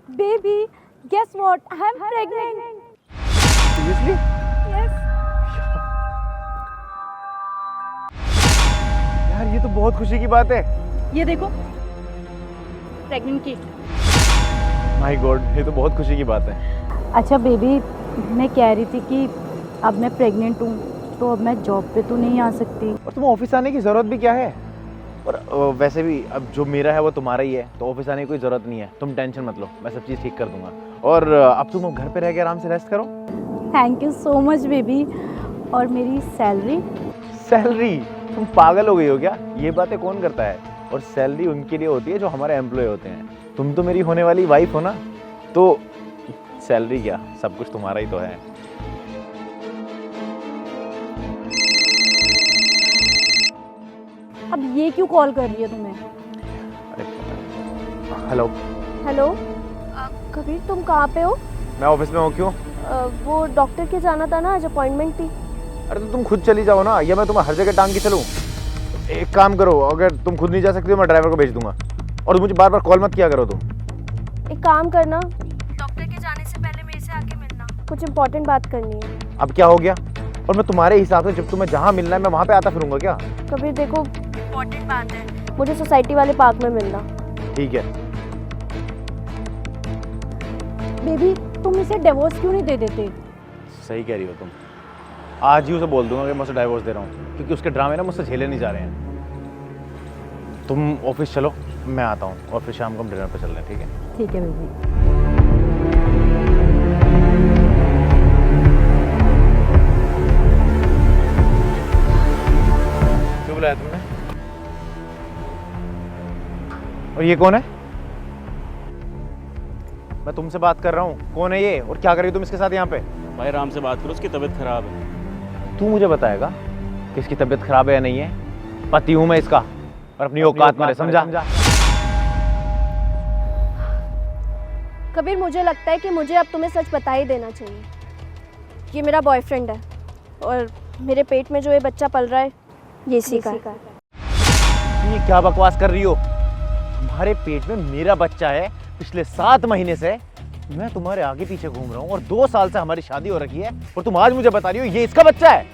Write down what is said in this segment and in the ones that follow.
Baby, guess what? I'm pregnant. Seriously? Yes. यार ये तो बहुत खुशी की बात है। ये देखो, प्रेग्नेंट की। माय गॉड, ये तो बहुत खुशी की बात है। अच्छा बेबी, मैं कह रही थी कि अब मैं प्रेग्नेंट हूँ तो अब मैं जॉब पे तो नहीं आ सकती। और तुम ऑफिस आने की ज़रूरत भी क्या है? और वैसे भी अब जो मेरा है वो तुम्हारा ही है, तो ऑफिस आने की कोई ज़रूरत नहीं है। तुम टेंशन मत लो, मैं सब चीज़ ठीक कर दूंगा। और अब तुम घर पे रह के आराम से रेस्ट करो। Thank you so much baby. और मेरी सैलरी? सैलरी? तुम पागल हो गई हो क्या? ये बातें कौन करता है? और सैलरी उनके लिए होती है जो हमारे एम्प्लॉय होते हैं। तुम तो मेरी होने वाली वाइफ हो ना, तो सैलरी क्या, सब कुछ तुम्हारा ही तो है। अब ये क्यों कॉल कर रही है तुम्हें? हेलो। हेलो कबीर, तुम कहाँ पे हो? मैं ऑफिस में हूँ। क्यों? वो डॉक्टर के जाना था ना, आज अपॉइंटमेंट थी। अरे तो तुम खुद चली जाओ ना, या मैं तुम्हें हर जगह टांग के चलूँ? एक काम करो, अगर तुम खुद नहीं जा सकती हो मैं ड्राइवर को भेज दूंगा। और मुझे बार बार कॉल मत किया करो तुम। एक काम करना, डॉक्टर के जाने से पहले मेरे से आके मिलना, कुछ इम्पोर्टेंट बात करनी है। अब क्या हो गया? और मैं तुम्हारे हिसाब से जब तुम्हें जहाँ मिलना है मैं वहाँ पे आता फिरूंगा क्या? कबीर देखो, इम्पोर्टेंट बात है, मुझे सोसाइटी वाले पार्क में मिलना। ठीक है। बेबी, तुम इसे डिवोर्स क्यों नहीं दे देते? सही कह रही हो तुम। आज ही उसे बोल दूंगा कि मैं उसे डाइवोर्स दे रहा हूँ, क्योंकि उसके ड्रामे ना मुझसे झेले नहीं जा रहे हैं। तुम ऑफिस चलो, मैं आता हूँ, और फिर शाम को हम डिनर पे चल रहे हैं, ठीक है? ठीक है बेबी। क्यों बुलाया तुमने? और ये कौन है? मैं तुमसे बात कर रहा हूँ, कौन है ये और क्या कर रही हो तुम इसके साथ यहाँ पे? भाई आराम से बात करो, उसकी तबीयत खराब है। तू मुझे बताएगा कि इसकी तबीयत खराब है या नहीं है? पति हूँ मैं इसका, और अपनी औकात मारे, समझा? कबीर मुझे लगता है कि मुझे अब तुम्हें सच बता ही देना चाहिए। ये मेरा बॉयफ्रेंड है, और मेरे पेट में जो ये बच्चा पल रहा है ये इसी का है। ये क्या बकवास कर रही हो? तुम्हारे पेट में मेरा बच्चा है, पिछले 7 महीने से मैं तुम्हारे आगे पीछे घूम रहा हूँ, और 2 साल से हमारी शादी हो रखी है, और तुम आज मुझे बता रही हो ये इसका बच्चा है?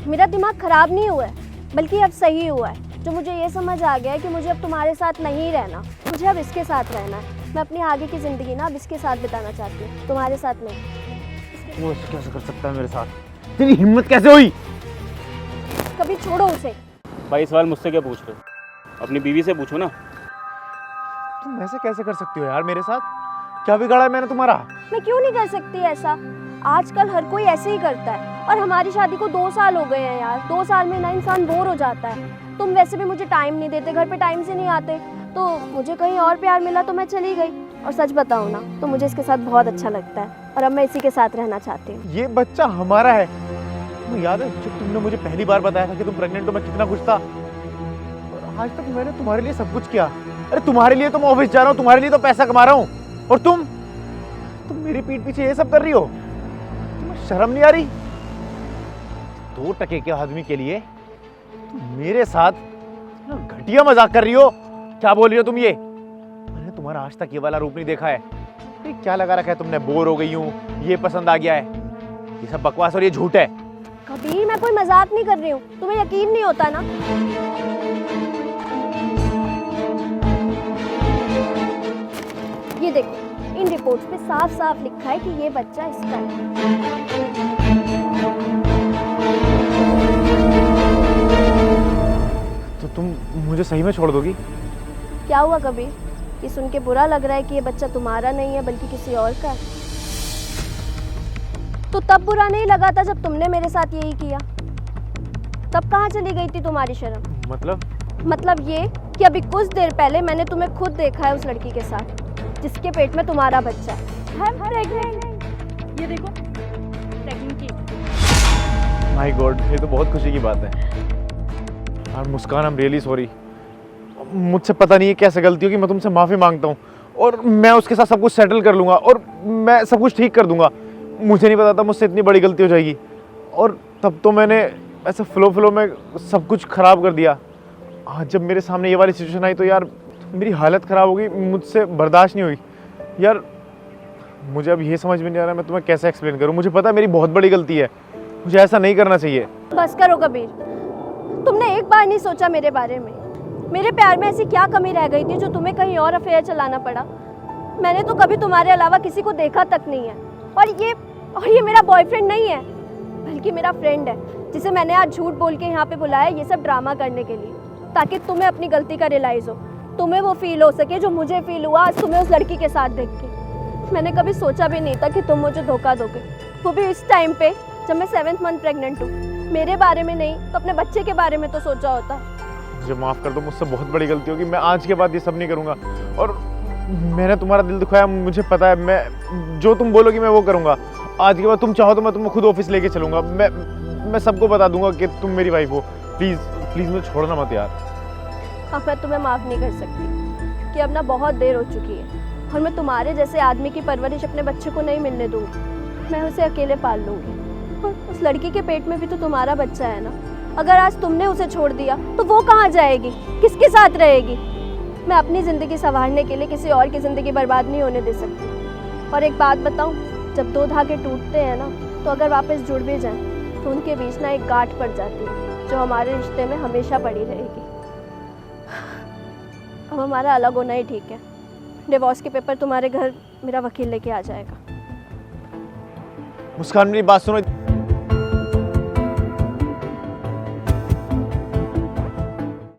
मेरा दिमाग खराब नहीं हुआ है, बल्कि अब सही हुआ है। जो मुझे ये समझ आ गया है कि मुझे अब तुम्हारे साथ नहीं रहना, मुझे अब इसके साथ रहना है। मैं अपनी आगे की ज़िंदगी ना अब इसके साथ बिताना चाहती हूँ, तुम्हारे साथ नहीं। वो ऐसे कैसे कर सकता है मेरे साथ? तेरी हिम्मत कैसे हुई? कभी छोड़ो उसे। भाई सवाल मुझसे क्या पूछ रहे हो? अपनी बीवी से पूछो ना। तुम ऐसे कैसे कर सकती हो यार मेरे साथ? क्या बिगाड़ा है मैंने तुम्हारा? मैं क्यों नहीं कर सकती ऐसा? आजकल हर कोई ऐसे ही करता है, और हमारी शादी को 2 साल हो गए हैं यार। 2 साल में ना इंसान बोर हो जाता है। तुम वैसे भी मुझे टाइम नहीं देते, घर पे टाइम से नहीं आते, तो मुझे कहीं और प्यार मिला तो मैं चली गई। और सच बताऊँ ना तो मुझे इसके साथ बहुत अच्छा लगता है, और अब मैं इसी के साथ रहना चाहती हूँ। ये बच्चा हमारा है। तुम्हें याद है जब तुमने मुझे पहली बार बताया था कि तुम प्रेग्नेंट हो, मैं कितना खुश था? और आज तक मैंने तुम्हारे लिए सब कुछ किया। अरे तुम्हारे लिए तो मैं ऑफिस जा रहा हूँ, तुम्हारे लिए तो पैसा कमा रहा हूँ, और तुम मेरी पीठ पीछे ये सब कर रही हो? तुम्हें शर्म नहीं आ रही? 2 टके के आदमी के लिए तुम मेरे साथ घटिया मजाक कर रही हो। क्या बोल रही हो तुम? ये मैंने तुम्हारा आज तक ये वाला रूप नहीं देखा है। ये क्या लगा रखा है तुमने? बोर हो गई हूँ, ये पसंद आ गया है, ये सब बकवास और ये झूठ है। कबीर मैं कोई मजाक नहीं कर रही हूँ, तुम्हें यकीन नहीं होता ना? ये देखो, इन रिपोर्ट्स पे साफ साफ लिखा है कि ये बच्चा इसका है। तो तुम मुझे सही में छोड़ दोगी? क्या हुआ कबीर? ये सुन के बुरा लग रहा है कि ये बच्चा तुम्हारा नहीं है बल्कि किसी और का है? तो तब बुरा नहीं लगा था जब तुमने मेरे साथ यही किया? तब कहाँ चली गई थी तुम्हारी शर्म? मतलब ये कि अभी कुछ देर पहले मैंने तुम्हें खुद देखा है उस लड़की के साथ जिसके पेट में तुम्हारा बच्चा है। ये देखो, प्रेग्नेंट की। माय गॉड, ये तो बहुत खुशी की बात है। और मुस्कान, आई एम रियली सॉरी। मुझसे पता नहीं है कैसे गलती होगी, मैं तुमसे माफ़ी मांगता हूँ, और मैं उसके साथ सब कुछ सेटल कर लूँगा, और मैं सब कुछ ठीक कर दूँगा। मुझे नहीं पता था मुझसे इतनी बड़ी गलती हो जाएगी, और तब तो मैंने ऐसे फ्लो में सब कुछ ख़राब कर दिया। आज जब मेरे सामने ये वाली सिचुएशन आई तो यार मेरी हालत ख़राब हो गई, मुझसे बर्दाश्त नहीं हुई। यार मुझे अब ये समझ में नहीं आ रहा मैं तुम्हें कैसे एक्सप्लेन करूं। मुझे पता है मेरी बहुत बड़ी गलती है, मुझे ऐसा नहीं करना चाहिए। बस करो कबीर, तुमने एक बार नहीं सोचा मेरे बारे में। मेरे प्यार में ऐसी क्या कमी रह गई थी जो तुम्हें कहीं और अफेयर चलाना पड़ा? मैंने तो कभी तुम्हारे अलावा किसी को देखा तक नहीं है। और ये मेरा बॉयफ्रेंड नहीं है, बल्कि मेरा फ्रेंड है, जिसे मैंने आज झूठ बोल के यहाँ पे बुलाया ये सब ड्रामा करने के लिए, ताकि तुम्हें अपनी गलती का रियलाइज़ हो, तुम्हें वो फील हो सके जो मुझे फील हुआ आज तुम्हें उस लड़की के साथ देख के। मैंने कभी सोचा भी नहीं था कि तुम मुझे धोखा दोगे, वो भी इस टाइम पे जब मैं 7th मंथ प्रेग्नेंट हूँ। मेरे बारे में नहीं तो अपने बच्चे के बारे में तो सोचा होता। मुझे माफ़ कर दो, मुझसे बहुत बड़ी गलती होगी। मैं आज के बाद ये सब नहीं करूँगा। और मैंने तुम्हारा दिल दुखाया, मुझे पता है। मैं जो तुम बोलोगी मैं वो करूँगा। आज के बाद तुम चाहो तो मैं तुम्हें खुद ऑफिस लेके चलूँगा। मैं सबको बता दूंगा कि तुम मेरी वाइफ हो। प्लीज़ प्लीज़ मुझे छोड़ना मत यार। अब मैं तुम्हें माफ़ नहीं कर सकती कि अब ना बहुत देर हो चुकी है, और मैं तुम्हारे जैसे आदमी की परवरिश अपने बच्चे को नहीं मिलने दूँगी। मैं उसे अकेले पाल लूँगी। और उस लड़की के पेट में भी तो तुम्हारा बच्चा है ना। अगर आज तुमने उसे छोड़ दिया तो वो कहाँ जाएगी, किसके साथ रहेगी? मैं अपनी ज़िंदगी संवारने के लिए किसी और की ज़िंदगी बर्बाद नहीं होने दे सकती। और एक बात बताऊँ, जब 2 धागे टूटते हैं ना, तो अगर वापस जुड़ भी जाएं तो उनके बीच ना एक गांठ पड़ जाती है जो हमारे रिश्ते में हमेशा पड़ी रहेगी। अब हमारा अलग होना ही ठीक है। डिवोर्स के पेपर तुम्हारे घर मेरा वकील लेके आ जाएगा। मुस्कान, मेरी बात सुनो।